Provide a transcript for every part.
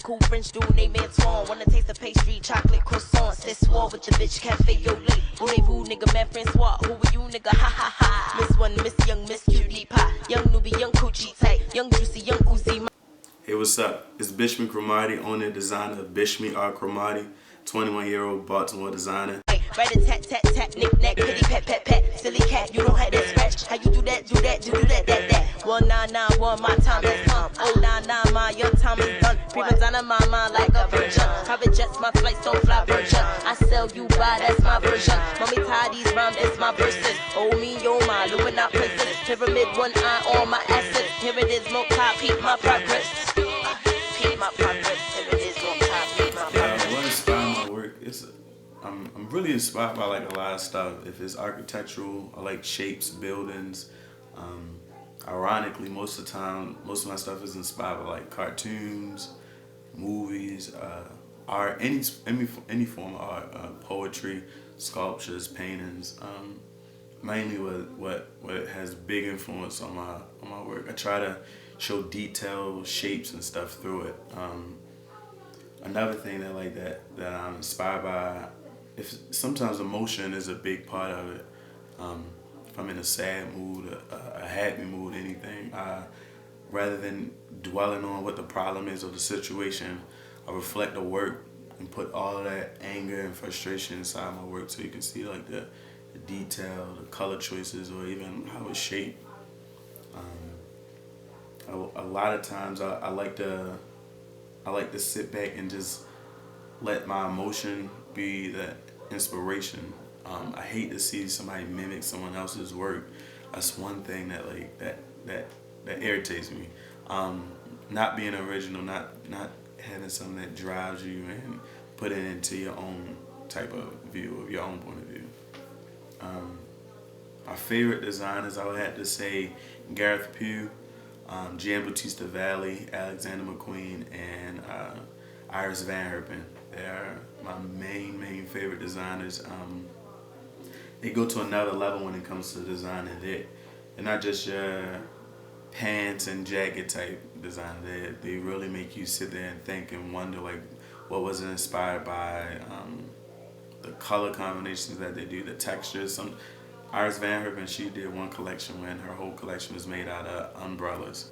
cool French dude named Antoine. Wanna taste the pastry, chocolate croissants. This war with the bitch, cafe yo late. Voulez-vous, nigga, man, Francois. Who are you, nigga? Ha ha ha. Miss one, Miss Young, Miss Cutie Pie. Young newbie, young coochie tight. Young juicy, young Uzi. Hey, what's up? It's Bishme Cromartie, owner and designer of Bishme R Cromartie, 21-year-old Baltimore designer. Right a tat tat tat, knick knack, pitty pat pat pat, silly cat, you don't have that scratch. How you do that, do that, do that, that. 1991, my time has come. 099, my young time is done. Prima donna, my mind like a virgin. Private jets, my flights don't fly virgin. I sell you by, that's my version. Mommy tie these rhymes, it's my verses. Oh me, oh my, Illuminati princess. Pyramid, one eye on my assets. Here it is, no top, peep my progress. Peep my progress. Here it is, no top, peep my progress. What inspired my work? I'm really inspired by like a lot of stuff. If it's architectural, I like shapes, buildings. Ironically, most of the time, most of my stuff is inspired by like cartoons, movies, art, any form of art, poetry, sculptures, paintings. Mainly what has big influence on my work. I try to show detail, shapes, and stuff through it. Another thing that I'm inspired by, if sometimes emotion is a big part of it. If I'm in a sad mood, a happy mood, anything, rather than dwelling on what the problem is or the situation, I reflect the work and put all of that anger and frustration inside my work, so you can see like the detail, the color choices, or even how it's shaped. A lot of times I like to sit back and just let my emotion be the inspiration. I hate to see somebody mimic someone else's work. That's one thing that irritates me. Not being original, not having something that drives you and put it into your own type of view, of your own point of view. My favorite designers, I would have to say Gareth Pugh, Giambattista Valli, Alexander McQueen, and Iris Van Herpen. They are my main favorite designers. They go to another level when it comes to designing. They're not just your pants and jacket type design. They really make you sit there and think and wonder like what was it inspired by, the color combinations that they do, the textures. Iris Van Herpen, she did one collection when her whole collection was made out of umbrellas.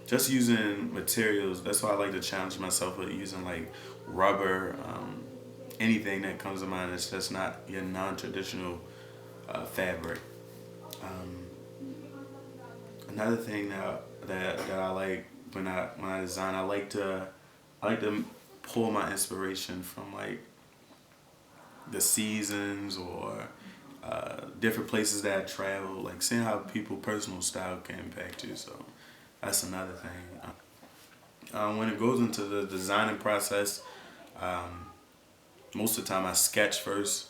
Just using materials, that's why I like to challenge myself with using like rubber, anything that comes to mind that's just not your non-traditional fabric. Another thing that I like when I design, I like to pull my inspiration from like the seasons or different places that I travel, like seeing how people's personal style can impact you. So that's another thing. When it goes into the designing process, most of the time I sketch first,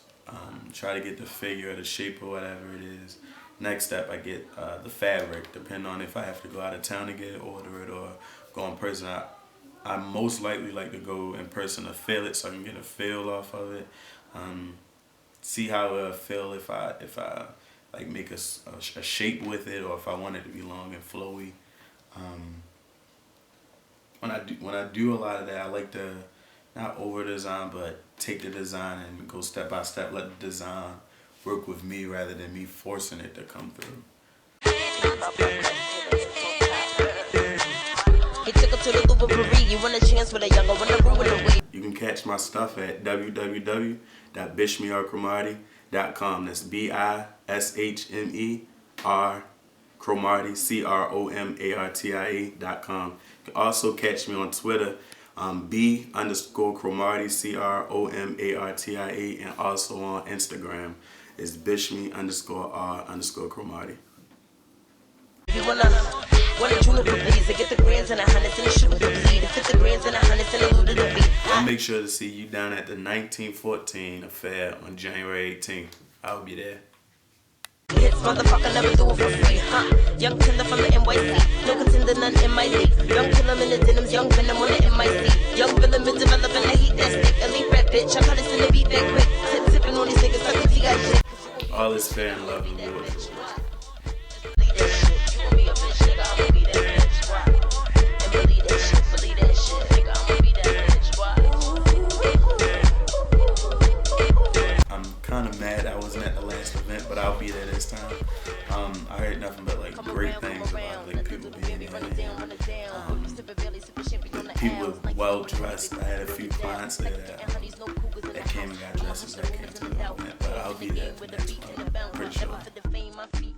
try to get the figure or the shape or whatever it is. Next step, I get the fabric, depending on if I have to go out of town to get it, order it, or go in person. I most likely like to go in person to feel it, so I can get a feel off of it. See how it feel if I like make a shape with it, or if I want it to be long and flowy. When I do a lot of that, I like to not over design, but take the design and go step by step. Let the design work with me rather than me forcing it to come through. You can catch my stuff at www.bishmercromartie.com. That's BISHMER Cromartie, CROMARTIE.com. You can also catch me on Twitter, B_Cromartie, CROMARTIE, and also on Instagram is Bishme_R_Cromartie. You wanna juniper please, to get the grands and the hundreds and the shoot the bleed, to fit the grands and the hundreds and the loot of the beat. I'll make sure to see you down at the 1914 affair on January 18th. I'll be there. Hits, motherfucker, never do it for free, huh? Young killer from the NYC, no contender, none in my league. Young killer in the denims, young venom on the MIC. Young villain been developing the heat that stick. Elite rap bitch, I'm trying to send the beat that quick. Sipping on these niggas like the got shit. All is fair and love in the world. Believe that shit, nigga, I'ma be but I'll be there this time. I heard nothing but like great things about like people being there. People were well dressed. I had a few clients there that came and got dressed as I came to the event, but I'll be there for the next one. Pretty sure.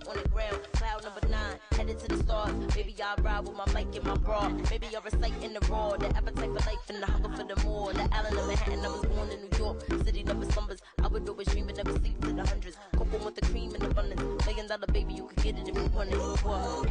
On the ground, cloud number 9, headed to the stars. Maybe I'll ride with my mic and my bra. Maybe I'll recite in the raw, the appetite for life and the hunger for the more. The island of Manhattan, I was born in New York, city never slumbers. I would always dream but never sleep to the hundreds. Cocoa with the cream in abundance. $1 million baby, you could get it if you wanted. What?